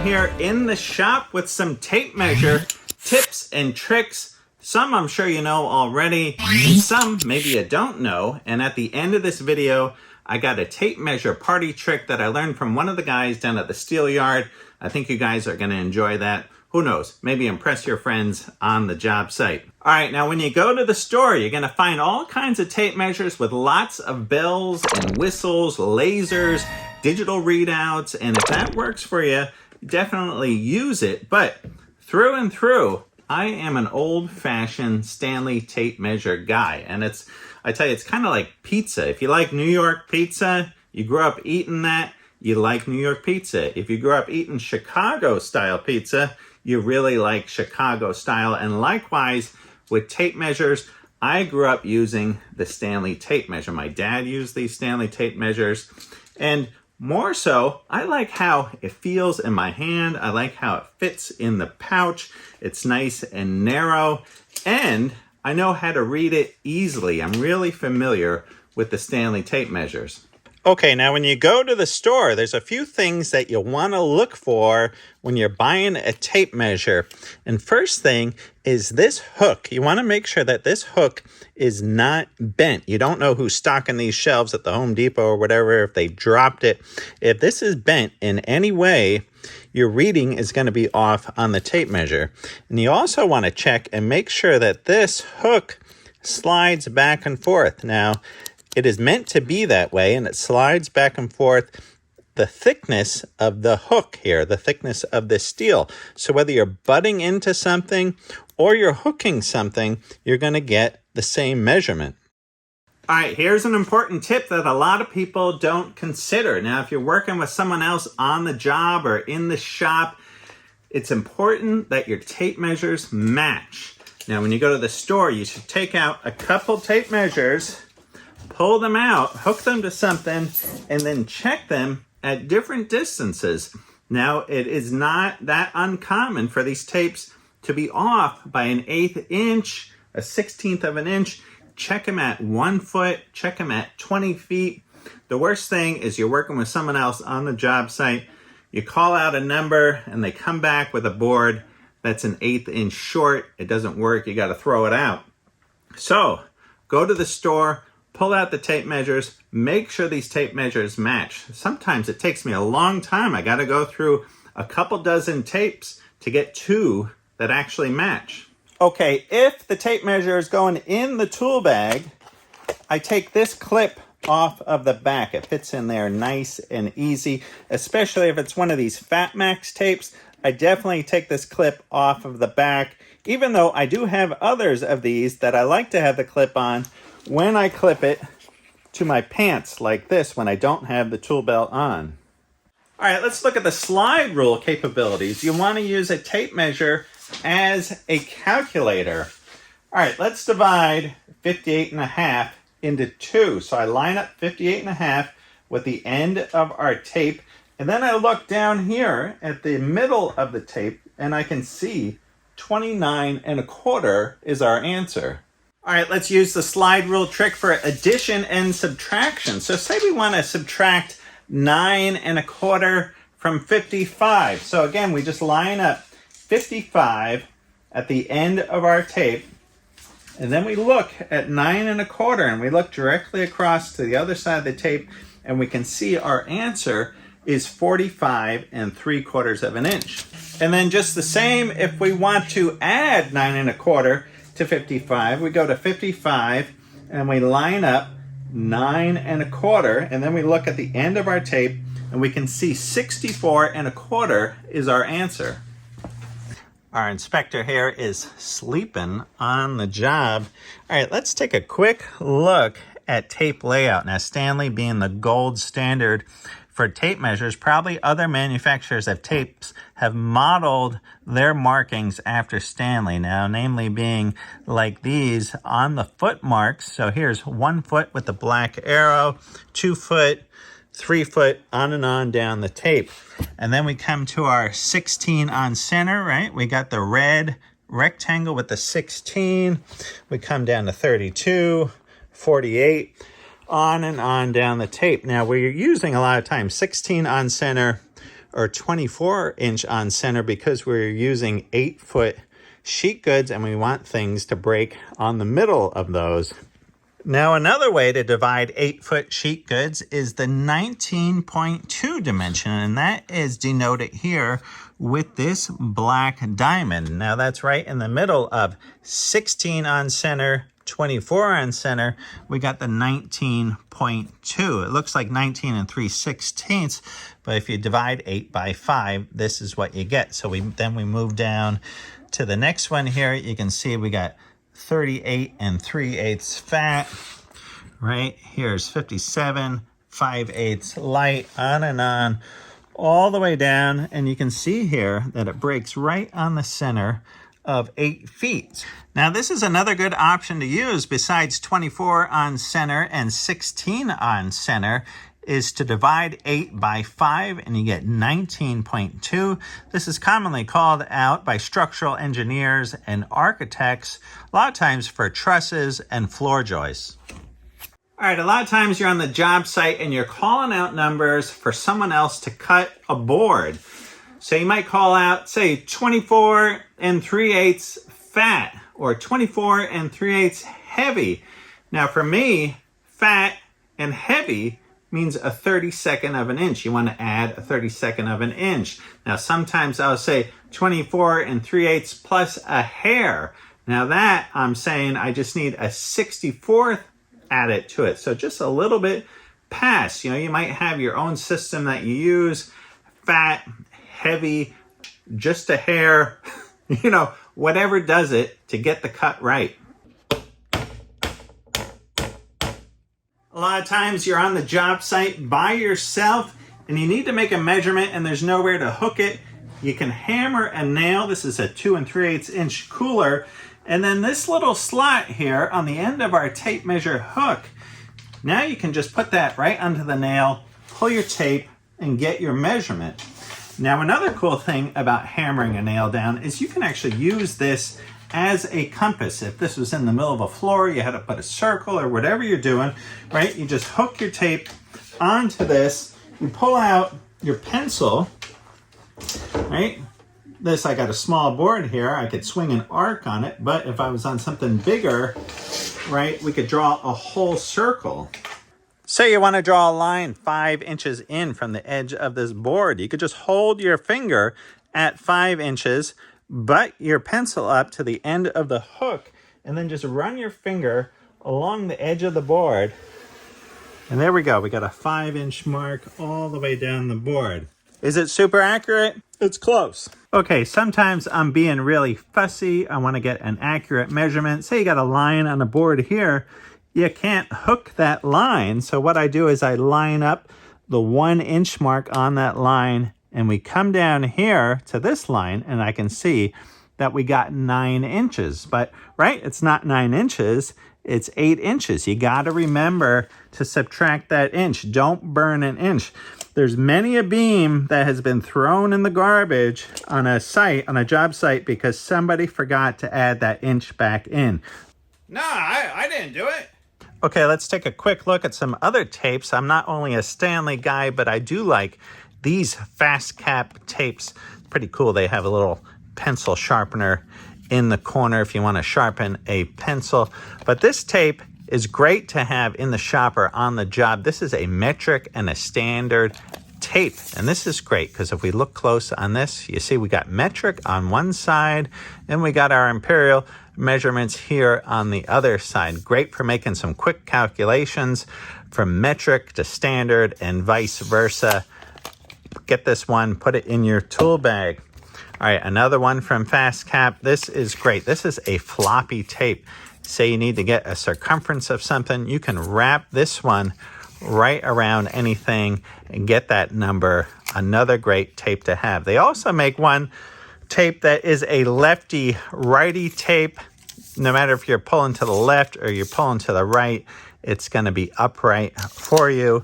here in the shop with some tape measure tips and tricks. Some I'm sure you know already, and some maybe you don't know. And at the end of this video, I got a tape measure party trick that I learned from one of the guys down at the steel yard. I think you guys are gonna enjoy that. Who knows, maybe impress your friends on the job site. All right, now when you go to the store, you're gonna find all kinds of tape measures with lots of bells and whistles, lasers, digital readouts, and if that works for you, definitely use it. But through and through, I am an old-fashioned Stanley tape measure guy, and I tell you, it's kind of like pizza. If you like New York pizza, you grew up eating that, you like New York pizza. If you grew up eating Chicago-style pizza, you really like Chicago style. And likewise, with tape measures, I grew up using the Stanley tape measure. My dad used these Stanley tape measures. And more so, I like how it feels in my hand. I like how it fits in the pouch. It's nice and narrow. And I know how to read it easily. I'm really familiar with the Stanley tape measures. Okay, now when you go to the store, there's a few things that you'll want to look for when you're buying a tape measure. And first thing is this hook. You want to make sure that this hook is not bent. You don't know who's stocking these shelves at the Home Depot or whatever, if they dropped it. If this is bent in any way, your reading is going to be off on the tape measure. And you also want to check and make sure that this hook slides back and forth. Now, it is meant to be that way, and it slides back and forth the thickness of the hook here, the thickness of the steel. So whether you're butting into something or you're hooking something, you're going to get the same measurement. All right, here's an important tip that a lot of people don't consider. Now, if you're working with someone else on the job or in the shop, it's important that your tape measures match. Now, when you go to the store, you should take out a couple tape measures, pull them out, hook them to something, and then check them at different distances. Now, it is not that uncommon for these tapes to be off by an 1/8 inch, a 1/16 of an inch. Check them at 1 foot, check them at 20 feet. The worst thing is you're working with someone else on the job site, you call out a number, and they come back with a board that's an 1/8 inch short. It doesn't work, you gotta throw it out. So, go to the store, pull out the tape measures, make sure these tape measures match. Sometimes it takes me a long time. I got to go through a couple dozen tapes to get two that actually match. Okay, if the tape measure is going in the tool bag, I take this clip off of the back. It fits in there nice and easy, especially if it's one of these Fat Max tapes. I definitely take this clip off of the back, even though I do have others of these that I like to have the clip on when I clip it to my pants like this when I don't have the tool belt on. All right, let's look at the slide rule capabilities. You want to use a tape measure as a calculator. All right, let's divide 58.5 into 2. So I line up 58.5 with the end of our tape, and then I look down here at the middle of the tape, and I can see 29.25 is our answer. All right, let's use the slide rule trick for addition and subtraction. So say we want to subtract 9.25 from 55. So again, we just line up 55 at the end of our tape, and then we look at 9.25, and we look directly across to the other side of the tape, and we can see our answer is 45.75 of an inch. And then just the same, if we want to add 9.25 to 55, we go to 55 and we line up 9.25, and then we look at the end of our tape and we can see 64.25 is our answer. Our inspector here is sleeping on the job. All right, let's take a quick look at tape layout. Now, Stanley being the gold standard for tape measures, probably other manufacturers of tapes have modeled their markings after Stanley. Now, namely being like these on the foot marks. So here's 1 foot with the black arrow, 2 foot, 3 foot, on and on down the tape. And then we come to our 16 on center, right? We got the red rectangle with the 16. We come down to 32, 48. On and on down the tape. Now, we're using a lot of times 16 on center or 24-inch on center because we're using 8-foot sheet goods and we want things to break on the middle of those. Now, another way to divide 8-foot sheet goods is the 19.2 dimension, and that is denoted here with this black diamond. Now, that's right in the middle of 16 on center, 24 on center. We got the 19.2. It looks like 19 3/16, but if you divide 8 by 5, this is what you get. So then we move down to the next one here. You can see we got 38 3/8 fat. Right here's 57 5/8 light, on and on, all the way down. And you can see here that it breaks right on the center of 8 feet. Now, this is another good option to use besides 24 on center and 16 on center, is to divide 8 by 5 and you get 19.2. This is commonly called out by structural engineers and architects, a lot of times for trusses and floor joists. All right, a lot of times you're on the job site and you're calling out numbers for someone else to cut a board. So you might call out, say, 24 3/8 fat or 24 3/8 heavy. Now, for me, fat and heavy means a 32nd of an inch. You want to add a 32nd of an inch. Now, sometimes I'll say 24 3/8 plus a hair. Now that I'm saying I just need a 64th added to it. So just a little bit past. You know, you might have your own system that you use, fat, heavy, just a hair, you know, whatever does it to get the cut right. A lot of times you're on the job site by yourself and you need to make a measurement and there's nowhere to hook it. You can hammer a nail. This is a 2 3/8 inch cooler. And then this little slot here on the end of our tape measure hook, now you can just put that right onto the nail, pull your tape, and get your measurement. Now, another cool thing about hammering a nail down is you can actually use this as a compass. If this was in the middle of a floor, you had to put a circle or whatever you're doing, right? You just hook your tape onto this, you pull out your pencil, right? This, I got a small board here. I could swing an arc on it, but if I was on something bigger, right, we could draw a whole circle. Say you want to draw a line 5 inches in from the edge of this board. You could just hold your finger at 5 inches, butt your pencil up to the end of the hook, and then just run your finger along the edge of the board. And there we go. We got a 5-inch mark all the way down the board. Is it super accurate? It's close. Okay, sometimes I'm being really fussy. I want to get an accurate measurement. Say you got a line on a board here. You can't hook that line. So what I do is I line up the 1-inch mark on that line, and we come down here to this line, and I can see that we got 9 inches. But, right, it's not 9 inches. It's 8 inches. You got to remember to subtract that inch. Don't burn an inch. There's many a beam that has been thrown in the garbage on a site, on a job site, because somebody forgot to add that inch back in. No, I didn't do it. Okay, let's take a quick look at some other tapes. I'm not only a Stanley guy, but I do like these fast cap tapes. Pretty cool. They have a little pencil sharpener in the corner if you want to sharpen a pencil. But this tape is great to have in the shop or on the job. This is a metric and a standard tape. And this is great because if we look close on this, you see we got metric on one side and we got our imperial measurements here on the other side. Great for making some quick calculations from metric to standard and vice versa. Get this one, put it in your tool bag. All right, another one from Fast Cap. This is great. This is a floppy tape. Say you need to get a circumference of something, you can wrap this one right around anything and get that number. Another great tape to have. They also make one tape that is a lefty righty tape. No matter if you're pulling to the left or you're pulling to the right, it's going to be upright for you.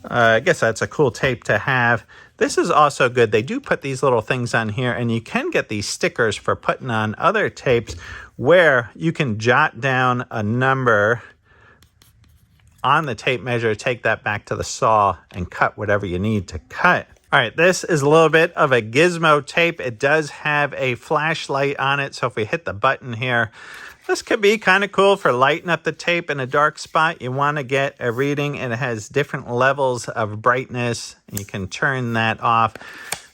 I guess that's a cool tape to have. This is also good. They do put these little things on here, and you can get these stickers for putting on other tapes where you can jot down a number on the tape measure, take that back to the saw, and cut whatever you need to cut. All All right, this is a little bit of a gizmo tape. It does have a flashlight on it, so if we hit the button here, this could be kind of cool for lighting up the tape in a dark spot. You want to get a reading, and it has different levels of brightness, and you can turn that off.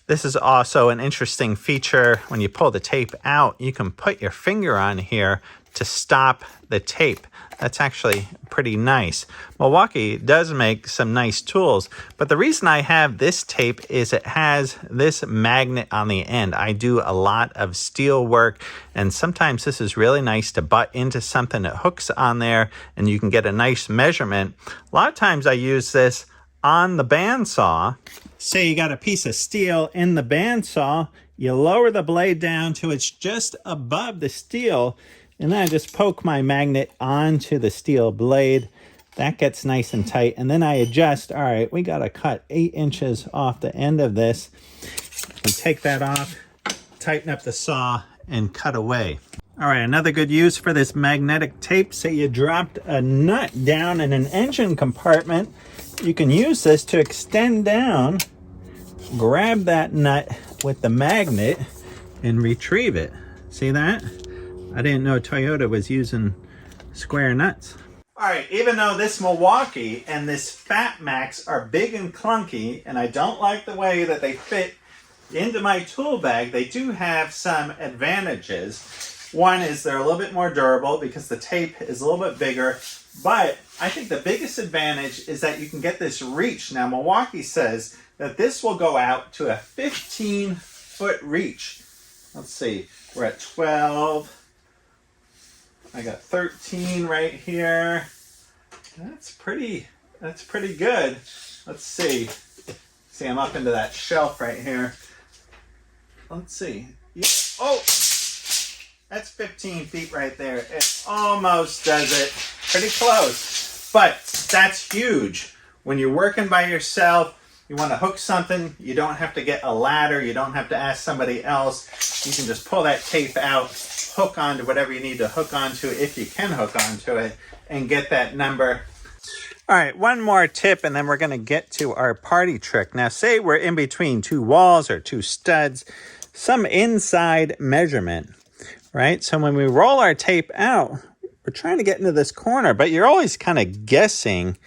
This is also an interesting feature. When you pull the tape out, you can put your finger on here to stop the tape. That's actually pretty nice. Milwaukee does make some nice tools, but the reason I have this tape is it has this magnet on the end. I do a lot of steel work, and sometimes this is really nice to butt into something that hooks on there, and you can get a nice measurement. A lot of times I use this on the bandsaw. Say you got a piece of steel in the bandsaw, you lower the blade down till it's just above the steel, and then I just poke my magnet onto the steel blade. That gets nice and tight, and then I adjust. All right, we got to cut 8 inches off the end of this. We take that off, tighten up the saw, and cut away. All right, another good use for this magnetic tape. Say you dropped a nut down in an engine compartment. You can use this to extend down, grab that nut with the magnet, and retrieve it. See that? I didn't know Toyota was using square nuts. All right, even though this Milwaukee and this Fat Max are big and clunky, and I don't like the way that they fit into my tool bag, they do have some advantages. One is they're a little bit more durable because the tape is a little bit bigger, but I think the biggest advantage is that you can get this reach. Now, Milwaukee says that this will go out to a 15-foot reach. Let's see, we're at 12. I got 13 right here. That's pretty good. Let's see. See, I'm up into that shelf right here. Let's see. Yeah. Oh, that's 15 feet right there. It almost does it. Pretty close. But that's huge. When you're working by yourself, you want to hook something, you don't have to get a ladder, you don't have to ask somebody else. You can just pull that tape out, hook onto whatever you need to hook onto, if you can hook onto it, and get that number. All right, one more tip, and then we're going to get to our party trick. Now, say we're in between two walls or two studs, some inside measurement, right? So when we roll our tape out, we're trying to get into this corner, but you're always kind of guessing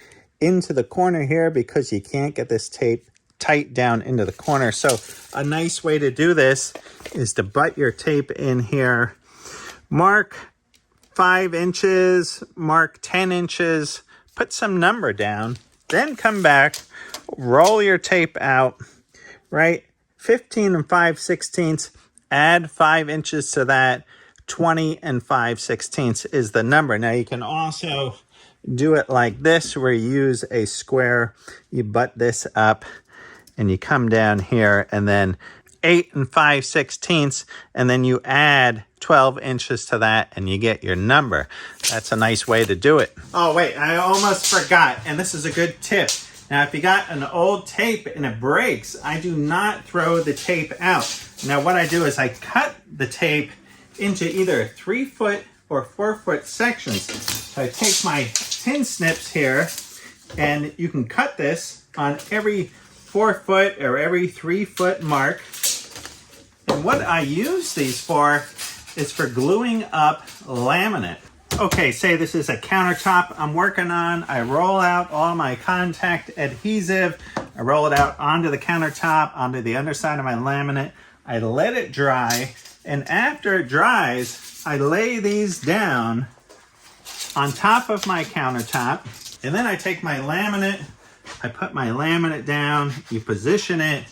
into the corner here because you can't get this tape tight down into the corner. So a nice way to do this is to butt your tape in here, mark 5 inches, mark 10 inches, put some number down, then come back, roll your tape out, right? 15 5/16, add 5 inches to that, 20 5/16 is the number. Now you can also do it like this, where you use a square, you butt this up, and you come down here, and then 8 5/16, and then you add 12 inches to that, and you get your number. That's a nice way to do it. Oh, wait, I almost forgot, and this is a good tip. Now, if you got an old tape and it breaks, I do not throw the tape out. Now, what I do is I cut the tape into either 3-foot or 4-foot sections. So I take my tin snips here, and you can cut this on every 4-foot or every 3-foot mark. And what I use these for is for gluing up laminate. Okay, say this is a countertop I'm working on. I roll out all my contact adhesive. I roll it out onto the countertop, onto the underside of my laminate. I let it dry, and after it dries, I lay these down on top of my countertop, and then I take my laminate, I put my laminate down, you position it,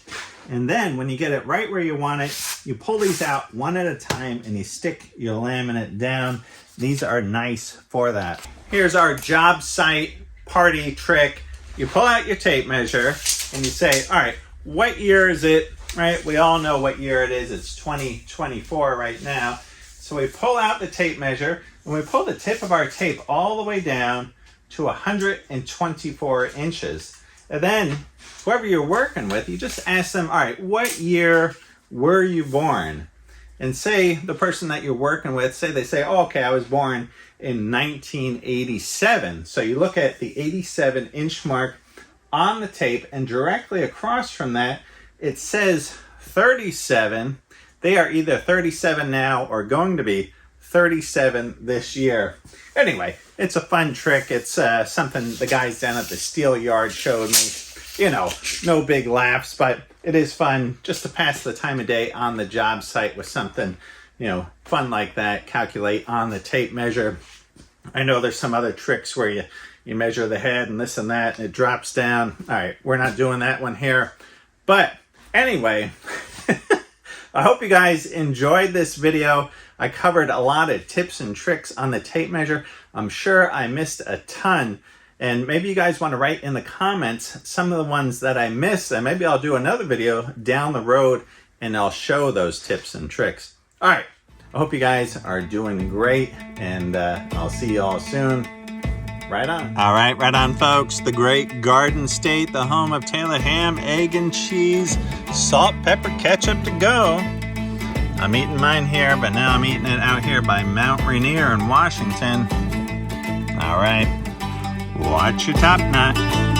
and then when you get it right where you want it, you pull these out one at a time and you stick your laminate down. These are nice for that. Here's our job site party trick. You pull out your tape measure and you say, all right, what year is it? Right? We all know what year it is. It's 2024 right now. So we pull out the tape measure and we pull the tip of our tape all the way down to 124 inches. And then whoever you're working with, you just ask them, all right, what year were you born? And say the person that you're working with, they say, oh, okay, I was born in 1987. So you look at the 87 inch mark on the tape, and directly across from that it says 37. They are either 37 now or going to be 37 this year. Anyway, it's a fun trick. It's something the guys down at the steel yard showed me. You know, no big laughs, but it is fun just to pass the time of day on the job site with something, you know, fun like that. Calculate on the tape measure. I know there's some other tricks where you measure the head and this and that and it drops down. All right, we're not doing that one here. But anyway, I hope you guys enjoyed this video. I covered a lot of tips and tricks on the tape measure. I'm sure I missed a ton. And maybe you guys want to write in the comments some of the ones that I missed. And maybe I'll do another video down the road and I'll show those tips and tricks. All right. I hope you guys are doing great. And I'll see you all soon. Right on. All right, right on, folks. The great Garden State, the home of Taylor ham, egg, and cheese, salt, pepper, ketchup to go. I'm eating mine here, but now I'm eating it out here by Mount Rainier in Washington. All right. Watch your top knot.